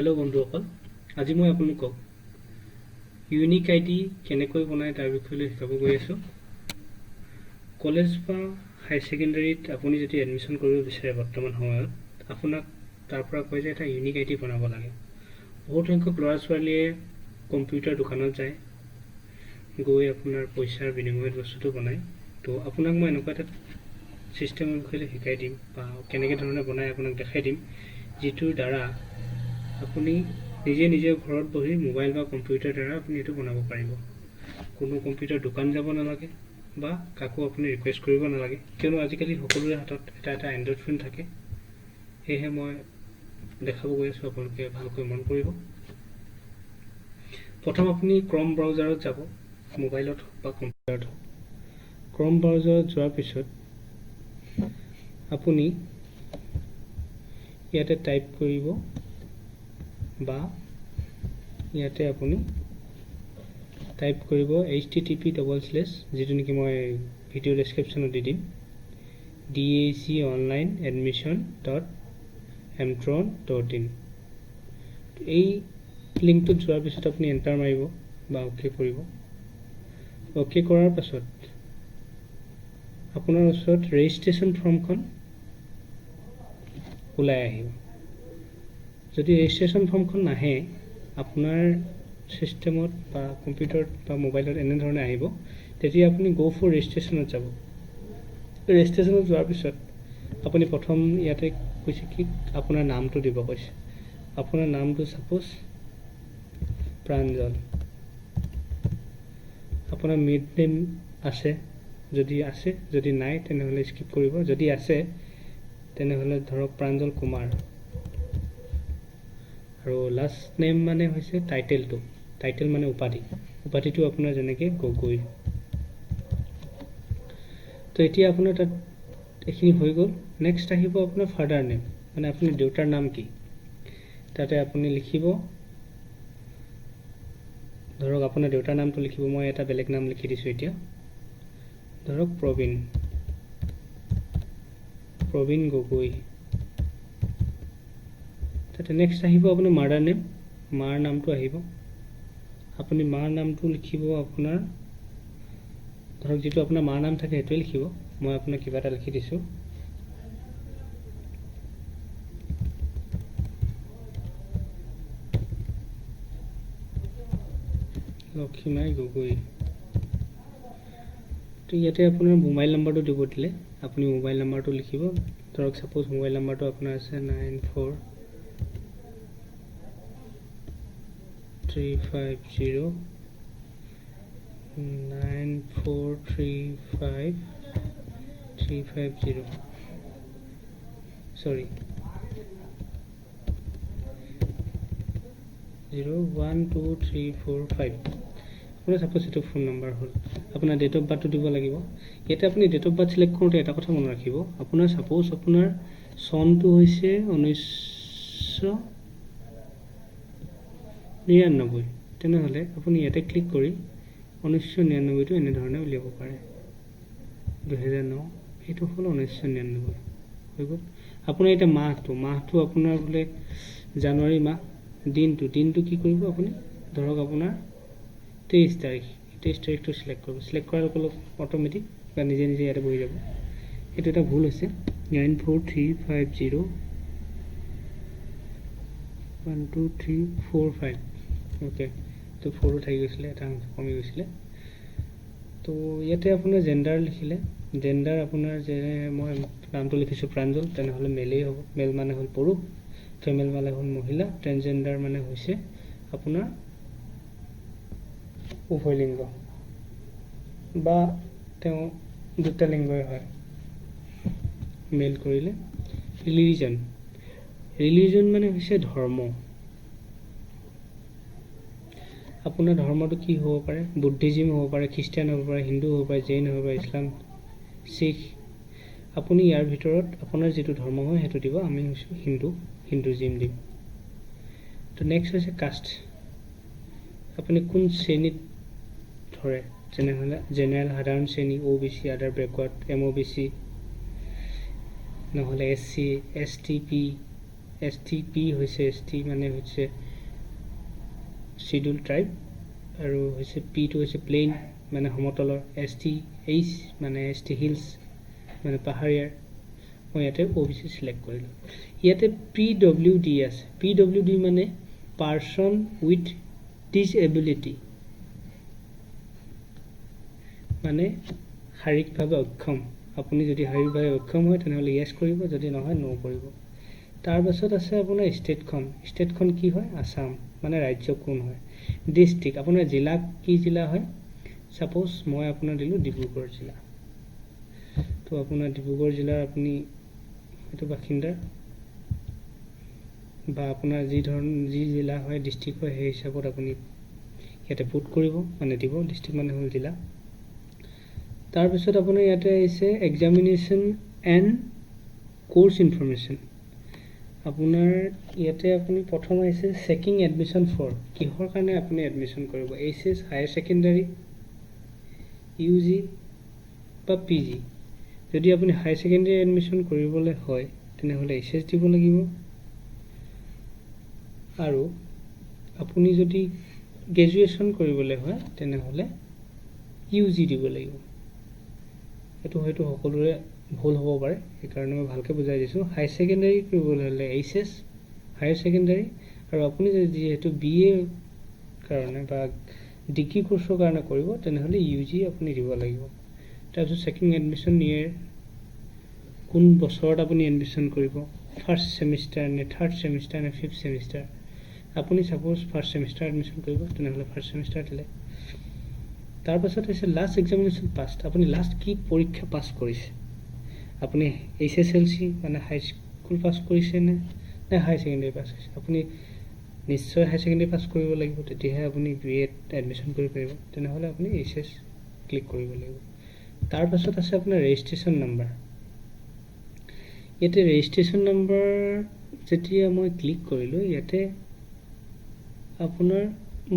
Hello' বন্ধুসকল, আজি মই আপোনালোকক ইউনিক আইডি কেনেকৈ বনায় তাৰ বিষয়ে শিকাব গৈ আছোঁ। কলেজ বা হাই ছেকেণ্ডাৰীত আপুনি যদি এডমিশ্যন কৰিব বিচাৰে বৰ্তমান সময়ত, আপোনাক তাৰ পৰা কয় যে এটা ইউনিক আইডি বনাব লাগে। বহুত সংখ্যক ল'ৰা ছোৱালীয়ে কম্পিউটাৰ দোকানত যায়, গৈ আপোনাৰ পইচাৰ বিনিময়ত বস্তুটো বনায়। তো আপোনাক মই এনেকুৱা এটা ছিষ্টেমৰ বিষয়ে শিকাই দিম বা কেনেকৈ ধৰণে বনায় আপোনাক দেখাই দিম, যিটোৰ দ্বাৰা আপুনি নিজে ঘৰত বহি মোবাইল বা কম্পিউটাৰ দ্বাৰা আপুনি এইটো বনাব পাৰিব। কোনো কম্পিউটাৰ দোকান যাব নালাগে বা কাকো আপুনি ৰিকুৱেষ্ট কৰিব নালাগে, কিয়নো আজিকালি সকলোৰে হাতত এটা এণ্ড্ৰইড ফোন থাকে। সেয়েহে মই দেখাব গৈ আছোঁ, আপোনালোকে ভালকৈ মন কৰিব। প্ৰথম আপুনি ক্ৰম ব্ৰাউজাৰত যাব, মোবাইলত হওক বা কম্পিউটাৰত হওক। ক্ৰম ব্ৰাউজাৰত যোৱাৰ পিছত আপুনি ইয়াতে টাইপ কৰিব বা ইয়াতে আপুনি টাইপ কৰিব http:// যিটো নেকি মই ভিডিঅ' ডেছক্ৰিপশ্যনত দি দিম, daconlineadmission.mtron.in। এই লিংকটোত যোৱাৰ পিছত আপুনি এণ্টাৰ মাৰিব বা অ'কে কৰিব। অ'কে কৰাৰ পাছত আপোনাৰ ওচৰত ৰেজিষ্ট্ৰেশ্যন ফৰ্মখন ওলাই আহিব। যদি ৰেজিষ্ট্ৰেশ্যন ফৰ্মখন নাহে আপোনাৰ ছিষ্টেমত বা কম্পিউটাৰত বা মোবাইলত এনেধৰণে আহিব, তেতিয়া আপুনি গ' ফৰ ৰেজিষ্ট্ৰেশ্যনত যাব। ৰেজিষ্ট্ৰেশ্যনত যোৱাৰ পিছত আপুনি প্ৰথম ইয়াতে কৈছে কি আপোনাৰ নামটো দিব কৈছে। আপোনাৰ নামটো ছাপ'জ প্ৰাঞ্জল। আপোনাৰ মিড নেম আছে, যদি নাই তেনেহ'লে স্কিপ কৰিব। যদি আছে তেনেহ'লে ধৰক প্ৰাঞ্জল কুমাৰ। আৰু লাষ্ট নেম মানে হৈছে টাইটেল মানে উপাধিটো আপোনাৰ যেনেকৈ গগৈ। তো এতিয়া আপোনাৰ তাত এইখিনি হৈ গ'ল। নেক্সট আহিব আপোনাৰ ফাদাৰ নেম, মানে আপোনাৰ দেউতাৰ নাম কি। তাতে আপুনি লিখিব, ধৰক আপোনাৰ দেউতাৰ নামটো লিখিব। মই এটা বেলেগ নাম লিখি দিছোঁ এতিয়া, ধৰক প্ৰবীণ গগৈ। তাতে নেক্সট আহিব আপোনাৰ মাদাৰ নেম, মাৰ নামটো আহিব। আপুনি মাৰ নামটো লিখিব আপোনাৰ, ধৰক যিটো আপোনাৰ মাৰ নাম থাকে সেইটোৱে লিখিব। মই আপোনাক কিবা এটা লিখি দিছোঁ, লক্ষীমাই গগৈ। তো ইয়াতে আপোনাৰ মোবাইল নাম্বাৰটো দিব দিলে আপুনি মোবাইল নাম্বাৰটো লিখিব। ধৰক ছাপ'জ মোবাইল নাম্বাৰটো আপোনাৰ আছে 9435035350 সৰি 012345। আপোনাৰ ছাপ'জ এইটো ফোন নম্বৰ হ'ল। আপোনাৰ ডেট অফ বাৰ্থটো দিব লাগিব। ইয়াতে আপুনি ডেট অফ বাৰ্থ ছিলেক্ট কৰোঁতে এটা কথা মনত ৰাখিব, আপোনাৰ ছাপ'জ আপোনাৰ চনটো হৈছে 1999, তেনেহ'লে আপুনি ইয়াতে ক্লিক কৰি 1999টো এনেধৰণে উলিয়াব পাৰে। 2009 এইটো হ'ল 1999 হৈ গ'ল। আপোনাৰ এতিয়া মাহটো আপোনাৰ বোলে জানুৱাৰী মাহ। দিনটো কি কৰিব আপুনি, ধৰক আপোনাৰ 23 তাৰিখটো ছিলেক্ট কৰিব। ছিলেক্ট কৰাৰ লগে লগে অট'মেটিক বা নিজে ইয়াতে বহি যাব। এইটো এটা ভুল হৈছে, 9435012345। অ'কে, তো 4টো থাকি গৈছিলে, এটা কমি গৈছিলে। তো ইয়াতে আপোনাৰ জেণ্ডাৰ লিখিলে, জেণ্ডাৰ আপোনাৰ যেনে মই নামটো লিখিছোঁ প্ৰাঞ্জল, তেনেহ'লে মেলেই হ'ব। মেল মানে হ'ল পুৰুষ, ফিমেল মানে হ'ল মহিলা, ট্ৰেন্সজেণ্ডাৰ মানে হৈছে আপোনাৰ উভয় লিংগ বা তেওঁ দুটা লিংগই হয় মেল কৰিলে। ৰিলিজন মানে হৈছে ধৰ্ম। আপোনাৰ ধৰ্মটো কি হ'ব পাৰে, বুদ্ধিজিম হ'ব পাৰে, খ্ৰীষ্টিয়ান হ'ব পাৰে, হিন্দু হ'ব পাৰে, জৈন হ'ব পাৰে, ইছলাম, শিখ। আপুনি ইয়াৰ ভিতৰত আপোনাৰ যিটো ধৰ্ম হয় সেইটো দিব। আমি হৈছোঁ হিন্দুজিম দিম। তো নেক্সট হৈছে কাষ্ট। আপুনি কোন শ্ৰেণীত ধৰে, যেনেহ'লে জেনেৰেল সাধাৰণ শ্ৰেণী, OBC, আদাৰ বেকৱাৰ্ড, MOBC, নহ'লে SC, STP, STP হৈছে ST মানে হৈছে শিডিউল ট্ৰাইব আৰু হৈছে P টো হৈছে প্লেইন মানে সমতলৰ STH মানে ST হিলছ মানে পাহাৰীয়াৰ মই ইয়াতে OBC সিলেক্ট কৰিলোঁ ইয়াতে PWD আছে PWD মানে পাৰ্সন উইথ ডিসএবিলিটি মানে শাৰীৰিকভাৱে অক্ষম আপুনি যদি শাৰীৰিকভাৱে অক্ষম হয় তেনেহ'লে ইয়েছ কৰিব যদি নহয় নো কৰিব তাৰ পাছত আছে আপোনাৰ ষ্টেটখন কি হয় আসাম মানে ৰাজ্য কোন হয় ডিস্ট্ৰিক্ট আপোনাৰ জিলা কি জিলা হয় সাপোজ মই আপোনাৰ দিলোঁ ডিব্ৰুগড় জিলা তো আপোনাৰ ডিব্ৰুগড় জিলাৰ আপুনি এটো বাসিন্দা বা আপোনাৰ যি জিলা হয় ডিস্ট্ৰিক্ট হয় সেই হিচাপত আপুনি ইয়াতে পুট কৰিব মানে দিব ডিস্ট্ৰিক্ট মানে হ'ল জিলা তাৰ পিছত আপোনাৰ ইয়াতে আছে এক্সামিনেশ্যন এণ্ড কোৰ্স ইনফৰমেশ্যন আপোনাৰ ইয়াতে আপুনি প্ৰথম আছে চেকিং এডমিশন ফৰ কিহৰ কাৰণে আপুনি এডমিশন কৰিব এইচএছ হায়াৰ সেকেন্ডাৰী ইউজি বা পিজি যদি আপুনি হায়াৰ সেকেন্ডাৰী এডমিশন কৰিবলৈ হয় তেনেহ'লে এইচএছ দিব লাগিব আৰু আপুনি যদি গ্ৰেজুৱেশ্যন কৰিবলৈ হয় তেনেহ'লে ইউজি দিব লাগিব এটো হয়তো সকলোৰে ভুল হ'ব পাৰে সেইকাৰণে মই ভালকৈ বুজাই দিছোঁ হায়াৰ সেকেন্ডাৰী কৰিবলৈ হ'লে এইচএছ হায়াৰ সেকেন্ডাৰী আৰু আপুনি যদি যেহেতু বিএ কাৰণে বা ডিগ্ৰী কোৰ্সৰ কাৰণে কৰিব তেনেহ'লে ইউজি আপুনি দিব লাগিব তাৰপিছত চেকিং এডমিশন ইয়েৰ কোন বছৰত আপুনি এডমিশন কৰিব ফাৰ্ষ্ট সেমিষ্টাৰ নে থাৰ্ড সেমিষ্টাৰ নে ফিফথ সেমিষ্টাৰ আপুনি সাপোজ ফাৰ্ষ্ট সেমিষ্টাৰ এডমিশন কৰিব তেনেহ'লে ফাৰ্ষ্ট সেমিষ্টাৰ দিলে তাৰ পাছত হৈছে লাষ্ট এক্সামিনেশ্যন পাছ আপুনি লাষ্ট কি পৰীক্ষা পাছ কৰিছে আপুনি HSLC মানে হাই স্কুল পাছ কৰিছে নে হায়াৰ সেকেন্ডাৰী পাছ কৰিছে আপুনি নিশ্চয় হায়াৰ সেকেন্ডাৰী পাছ কৰিব লাগিব তেতিয়াহে আপুনি বিএত এডমিশন কৰিব পাৰিব তেনেহ'লে আপুনি HS ক্লিক কৰিব লাগিব তাৰ পাছত আছে আপোনাৰ ৰেজিষ্ট্ৰেচন নাম্বাৰ ইয়াতে ৰেজিষ্ট্ৰেচন নাম্বাৰ যেতিয়া মই ক্লিক কৰিলোঁ ইয়াতে আপোনাৰ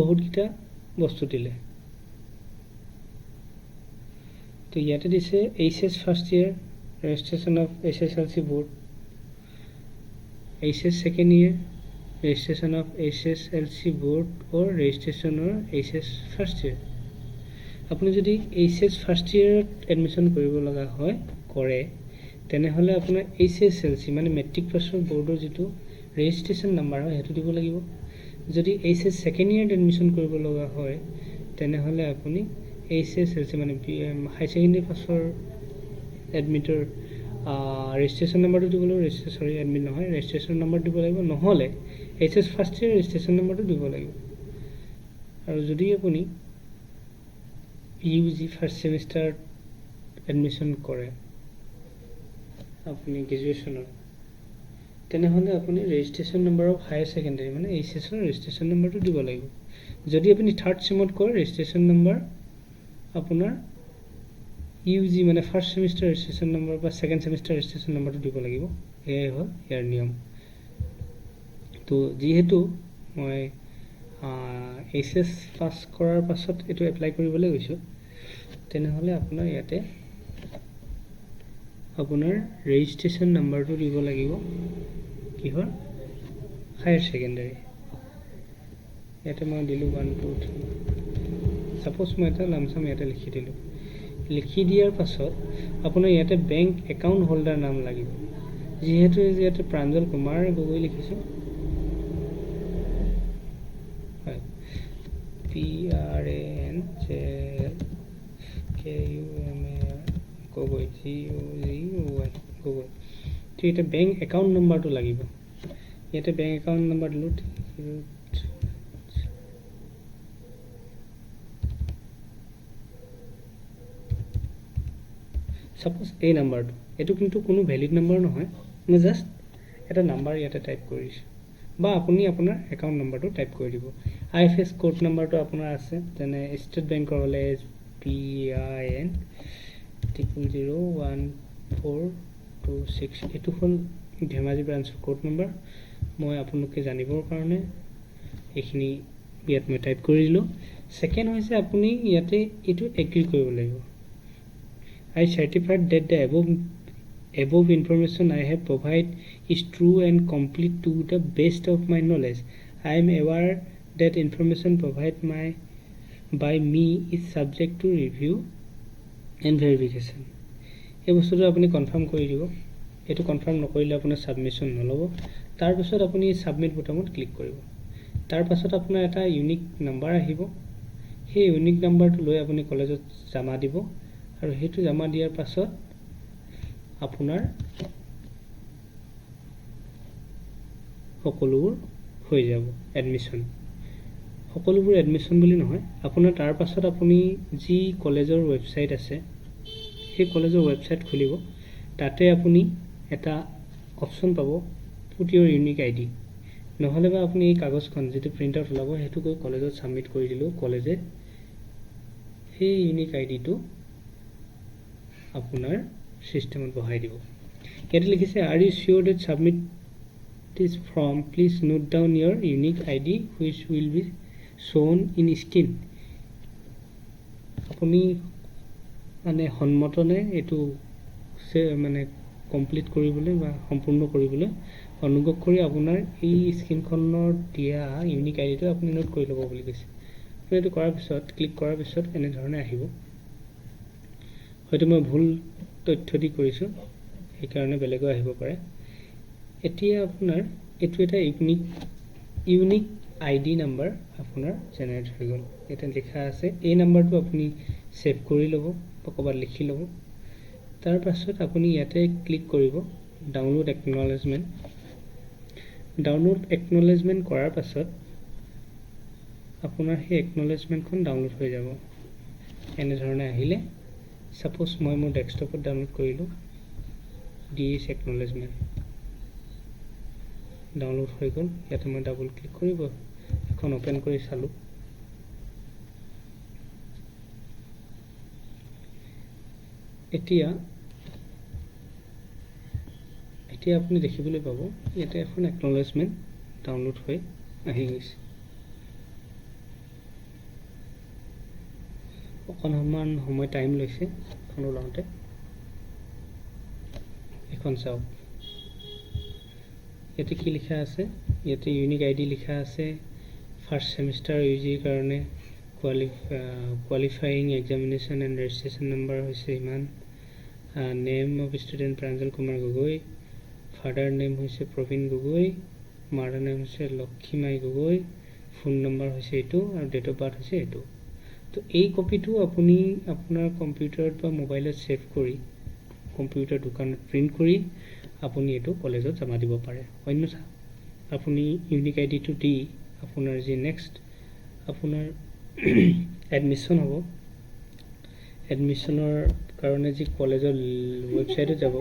বহুতকেইটা বস্তু দিলে তো ইয়াতে দিছে HS first year registration of SSLC board HS second year registration of SSLC board or registration or HS first year আপুনি যদি HS ফাৰ্ষ্ট ইয়াৰত এডমিশন কৰিব লগা হয় কৰে তেনেহ'লে আপোনাৰ HSLC মানে মেট্ৰিক পাছৰ বৰ্ডৰ যিটো ৰেজিষ্ট্ৰেচন নাম্বাৰ হয় সেইটো দিব লাগিব যদি HS সেকেন্ড ইয়াৰত এডমিশন কৰিব লগা হয় তেনেহ'লে আপুনি HSLC মানে হাই সেকেন্ডাৰী পাছৰ এডমিটৰ ৰেজিষ্ট্ৰেচন নাম্বাৰটো দিব লাগিব এডমিট নহয় ৰেজিষ্ট্ৰেচন নাম্বাৰ দিব লাগিব নহ'লে HS ফাৰ্ষ্ট ইয়াৰ ৰেজিষ্ট্ৰেচন নাম্বাৰটো দিব লাগিব আৰু যদি আপুনি ইউজি ফাৰ্ষ্ট সেমিষ্টাৰ এডমিশন কৰে আপুনি গ্ৰেজুৱেশ্যনৰ তেনেহ'লে আপুনি registration number of higher secondary মানে HSৰ ৰেজিষ্ট্ৰেচন নাম্বাৰটো দিব লাগিব যদি আপুনি থাৰ্ড সেমত কৰে ৰেজিষ্ট্ৰেচন নাম্বাৰ আপোনাৰ ইউজি মানে ফাৰ্ষ্ট সেমিষ্টাৰ ৰেজিষ্ট্ৰেচন নাম্বাৰ বা সেকেন্ড সেমিষ্টাৰ ৰেজিষ্ট্ৰেচন নাম্বাৰটো দিব লাগিব এয়াই হ'ল ইয়াৰ নিয়ম তো যিহেতু মই HS পাছ কৰাৰ পাছত এইটো এপ্লাই কৰিবলৈ গৈছোঁ তেনেহ'লে আপোনাৰ ইয়াতে আপোনাৰ ৰেজিষ্ট্ৰেচন নাম্বাৰটো দিব লাগিব কিহৰ হায়াৰ সেকেন্ডাৰী ইয়াতে মই দিলোঁ 1 2 3 সাপোজ মই এটা লামচাম ইয়াতে লিখি দিলোঁ লিখি দিয়াৰ পাছত আপোনাৰ ইয়াতে বেংক একাউণ্ট হোল্ডাৰ নাম লাগিব যিহেতু ইয়াতে প্ৰাঞ্জল কুমাৰ গগৈ লিখিছোঁ হয় PRANJLKUMAR গগৈ GOGY গগৈ তো এতিয়া বেংক একাউণ্ট নম্বৰটো লাগিব ইয়াতে বেংক একাউণ্ট নম্বৰ দিলোঁ সাপোজ এই নাম্বাৰটো এইটো কিন্তু কোনো ভ্যালিড নাম্বাৰ নহয় মই জাষ্ট এটা নাম্বাৰ ইয়াতে টাইপ কৰিছোঁ বা আপুনি আপোনাৰ একাউণ্ট নম্বৰটো টাইপ কৰি দিব IFS কোড নাম্বাৰটো আপোনাৰ আছে যেনে ষ্টেট বেংকৰ হ'লে PIN 001426 এইটো হ'ল ধেমাজি ব্ৰাঞ্চৰ কোড নম্বৰ মই আপোনালোকে জানিবৰ কাৰণে এইখিনি ইয়াত মই টাইপ কৰি দিলোঁ সেকেন্ড হৈছে আপুনি ইয়াতে এইটো এগ্ৰি কৰিব লাগিব I certified that the above above information I have provided is true and complete to the best of my knowledge. I am aware that information provided by me is subject to review and verification. এই বস্তুটো আপুনি confirm কৰি দিব। এইটো confirm নকৰিলে আপোনাৰ submission নল'ব। তাৰপিছত আপুনি ছাবমিট বুটামত ক্লিক কৰিব। তাৰ পাছত আপোনাৰ এটা ইউনিক নাম্বাৰ আহিব। সেই ইউনিক নাম্বাৰটো লৈ আপুনি কলেজত জমা দিব আৰু সেইটো জমা দিয়াৰ পাছত আপোনাৰ সকলোবোৰ হৈ যাব এডমিশ্যন। সকলোবোৰ এডমিশ্যন বুলি নহয়, আপোনাৰ তাৰ পাছত আপুনি যি কলেজৰ ৱেবছাইট আছে সেই কলেজৰ ৱেবছাইট খুলিব। তাতে আপুনি এটা অপশ্যন পাব পুট ইউৰ ইউনিক আইডি। নহ'লে বা আপুনি এই কাগজখন যিটো প্ৰিণ্ট আউট ওলাব সেইটো গৈ কলেজত ছাবমিট কৰি দিলেও কলেজে সেই ইউনিক আইডিটো আপোনাৰ চিষ্টেমত বহাই দিব। ইয়াতে লিখিছে are you sure that submit this form please note down your unique ID which will be shown in screen. আপুনি মানে সন্মতনে এইটো মানে কমপ্লিট কৰিবলৈ বা সম্পূৰ্ণ কৰিবলৈ অনুগ্ৰহ কৰি আপোনাৰ এই স্ক্ৰীনখনত দিয়া ইউনিক আইডিটো আপুনি নোট কৰি ল'ব বুলি কৈছে। আপুনি এইটো কৰাৰ পিছত ক্লিক কৰাৰ পিছত এনেধৰণে আহিব। হয়তো মই ভুল তথ্য দি কৰিছোঁ, সেইকাৰণে বেলেগো আহিব পাৰে। এতিয়া আপোনাৰ এইটো এটা ইউনিক আইডি নাম্বাৰ আপোনাৰ জেনেৰেট হৈ গ'ল। ইয়াতে লিখা আছে এই নাম্বাৰটো আপুনি ছেভ কৰি ল'ব বা ক'ৰবাত লিখি ল'ব। তাৰ পাছত আপুনি ইয়াতে ক্লিক কৰিব ডাউনলোড একনলেজমেণ্ট। ডাউনলোড একনলেজমেণ্ট কৰাৰ পাছত আপোনাৰ সেই একনলেজমেণ্টখন ডাউনলোড হৈ যাব। এনেধৰণে আহিলে ছাপ'জ মই মোৰ ডেস্কটপত ডাউনলোড কৰিলোঁ ডিএইচ একনলেজমেণ্ট। ডাউনলোড হৈ গ'ল। ইয়াতে মই ডাবল ক্লিক কৰিব, এখন অ'পেন কৰি চালোঁ। এতিয়া আপুনি দেখিবলৈ পাব ইয়াতে এখন একনলেজমেণ্ট ডাউনলোড হৈ আহি গৈছে। অকণমান সময় টাইম লৈছে এখন ওলাওঁতে। এখন চাওক, ইয়াতে কি লিখা আছে, ইয়াতে ইউনিক আইডি লিখা আছে। ফাৰ্ষ্ট ছেমিষ্টাৰ ইউ জিৰ কাৰণে qualifying examination and registration number হৈছে ইমান। Name of student Pranjal Kumar Gogoi. Father name হৈছে প্ৰবীণ গগৈ। মাদাৰ নেম হৈছে লক্ষীমাই গগৈ। ফোন নম্বৰ হৈছে এইটো আৰু ডেট অফ বাৰ্থ হৈছে এইটো। তো এই কপিটো আপুনি আপোনাৰ কম্পিউটাৰত বা মোবাইলত ছেভ কৰি কম্পিউটাৰ দোকানত প্ৰিণ্ট কৰি আপুনি এইটো কলেজত জমা দিব পাৰে। অন্যথা আপুনি ইউনিক আইডিটো দি আপোনাৰ যি নেক্সট আপোনাৰ এডমিশ্যন হ'ব, এডমিশ্যনৰ কাৰণে যি কলেজৰ ৱেবছাইটত যাব